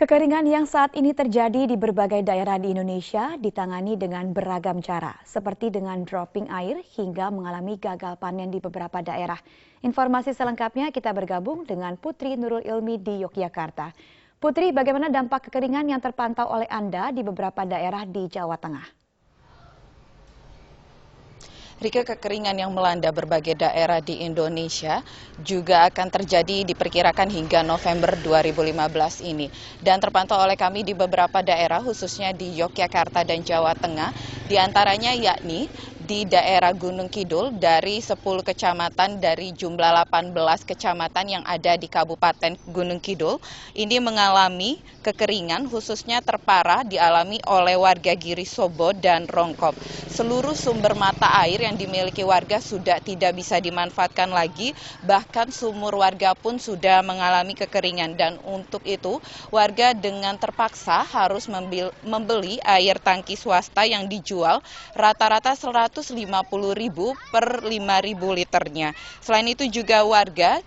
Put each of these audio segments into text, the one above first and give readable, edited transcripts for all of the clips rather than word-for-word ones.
Kekeringan yang saat ini terjadi di berbagai daerah di Indonesia ditangani dengan beragam cara, seperti dengan dropping air hingga mengalami gagal panen di beberapa daerah. Informasi selengkapnya kita bergabung dengan Putri Nurul Ilmi di Yogyakarta. Putri, bagaimana dampak kekeringan yang terpantau oleh Anda di beberapa daerah di Jawa Tengah? Rika, kekeringan yang melanda berbagai daerah di Indonesia juga akan terjadi diperkirakan hingga November 2015 ini. Dan terpantau oleh kami di beberapa daerah khususnya di Yogyakarta dan Jawa Tengah, diantaranya yakni di daerah Gunung Kidul dari 10 kecamatan dari jumlah 18 kecamatan yang ada di Kabupaten Gunung Kidul ini mengalami kekeringan, khususnya terparah dialami oleh warga Girisobo dan Rongkop. Seluruh sumber mata air yang dimiliki warga sudah tidak bisa dimanfaatkan lagi, bahkan sumur warga pun sudah mengalami kekeringan, dan untuk itu warga dengan terpaksa harus membeli air tangki swasta yang dijual rata-rata 150.000 per 5.000 liternya. Selain itu juga warga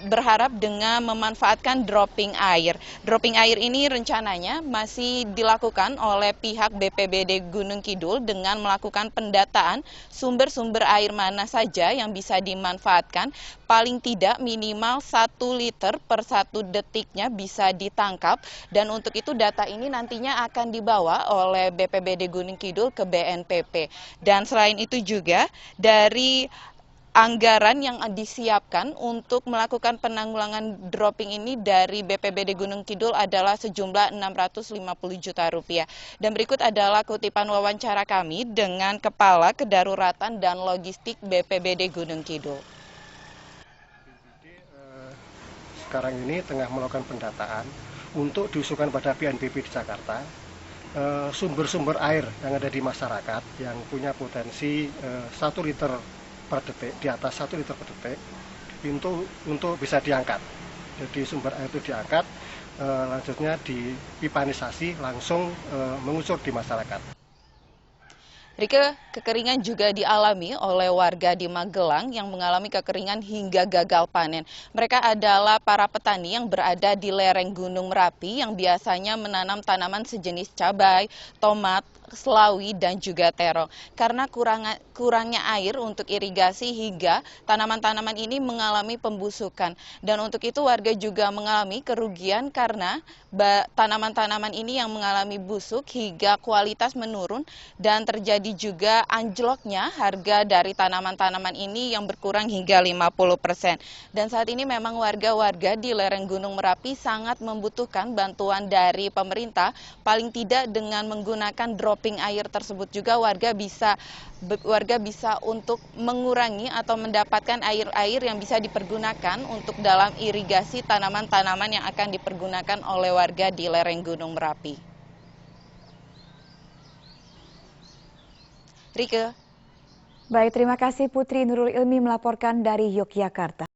berharap dengan memanfaatkan dropping air. Dropping air ini rencananya masih dilakukan oleh pihak BPBD Gunung Kidul dengan melakukan pendataan sumber-sumber air mana saja yang bisa dimanfaatkan. Paling tidak minimal 1 liter per 1 detiknya bisa ditangkap, dan untuk itu data ini nantinya akan dibawa oleh BPBD Gunung Kidul ke BNPB. Dan selain itu juga dari anggaran yang disiapkan untuk melakukan penanggulangan dropping ini dari BPBD Gunung Kidul adalah sejumlah 650 juta rupiah. Dan berikut adalah kutipan wawancara kami dengan Kepala Kedaruratan dan Logistik BPBD Gunung Kidul. Sekarang ini tengah melakukan pendataan untuk diusulkan pada BNPB di Jakarta sumber-sumber air yang ada di masyarakat yang punya potensi 1 liter per detik, di atas 1 liter per detik untuk bisa diangkat. Jadi sumber air itu diangkat, lanjutnya dipipanisasi langsung mengucur di masyarakat. Rika, kekeringan juga dialami oleh warga di Magelang yang mengalami kekeringan hingga gagal panen. Mereka adalah para petani yang berada di lereng Gunung Merapi yang biasanya menanam tanaman sejenis cabai, tomat, selawi, dan juga terong. Karena kurangnya air untuk irigasi hingga tanaman-tanaman ini mengalami pembusukan. Dan untuk itu warga juga mengalami kerugian karena tanaman-tanaman ini yang mengalami busuk hingga kualitas menurun, dan terjadi juga anjloknya harga dari tanaman-tanaman ini yang berkurang hingga 50%. Dan saat ini memang warga-warga di lereng Gunung Merapi sangat membutuhkan bantuan dari pemerintah, paling tidak dengan menggunakan dropping air tersebut juga warga bisa untuk mengurangi atau mendapatkan air-air yang bisa dipergunakan untuk dalam irigasi tanaman-tanaman yang akan dipergunakan oleh warga di lereng Gunung Merapi. Rike. Baik, terima kasih Putri Nurul Ilmi melaporkan dari Yogyakarta.